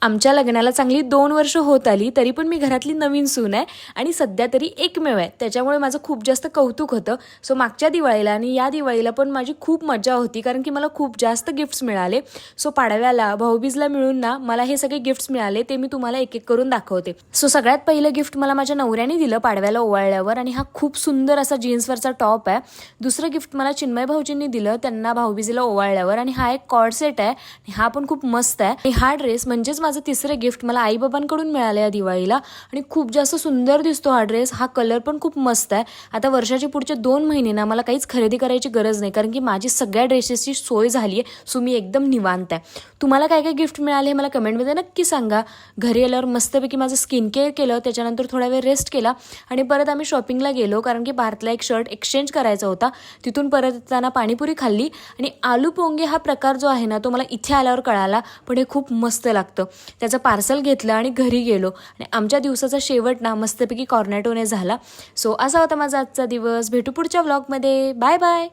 आमच्या लग्नाला चांगली 2 वर्ष होत आली, तरी पण मी घरातली नवीन सून आहे आणि सध्या तरी एकमेव आहे. त्याच्यामुळे माझं खूप जास्त कौतुक होतं. सो मागच्या दिवाळीला आणि या दिवाळीला पण माझी खूप मजा होती, कारण की मला खूप जास्त गिफ्ट्स मिळाले. सो पाडव्याला, भाऊबीजला मिळून ना मला हे सगळे गिफ्ट्स मिळाले. ते मी तुम्हाला एक एक करून दाखवते. सो सगळ्यात पहिलं गिफ्ट मला माझ्या नवऱ्याने दिलं पाडव्याला ओवाळल्यावर, आणि हा खूप सुंदर असा जीन्सवरचा टॉप आहे. दुसरं गिफ्ट मला चिन्मय भाऊजींनी दिलं त्यांना भाऊबीजेला ओवाळल्यावर, आणि हा एक कॉर्ड सेट आहे. हा पण खूप मस्त आहे. आणि हा ड्रेस म्हणजेच माझं तिसरं गिफ्ट मला आईबाबांकडून मिळालं या दिवाळीला, आणि खूप जास्त सुंदर दिसतो हा ड्रेस. हा कलर पण खूप मस्त आहे. आता वर्षाचे पुढचे 2 महिने ना मला काहीच खरेदी करायची गरज नाही, कारण की माझी सगळ्या ड्रेसेसची सोय झाली आहे. सो मी एकदम निवांत आहे. तुम्हाला काय काय गिफ्ट मिळाले मला कमेंटमध्ये नक्की सांगा. घरी आल्यावर मस्तपैकी माझं स्किन केअर केलं, त्याच्यानंतर थोडा वेळ रेस्ट केला, आणि परत आम्ही शॉपिंगला गेलो, कारण की भारतला एक शर्ट एक्सचेंज करायचा होता. तिथून परत येताना पाणीपुरी खाल्ली, आणि आलू पोंगे हा प्रकार जो आहे ना तो मला इथे आल्यावर कळाला, पण हे खूप मस्त लागतं. त्याचं पार्सल घेतलं आणि घरी गेलो, आणि आमच्या दिवसाचा शेवट ना मस्तपैकी कॉर्नेटोने झाला. सो असा होता माझा आजचा दिवस. भेटू पुढच्या व्लॉगमध्ये. Bye bye.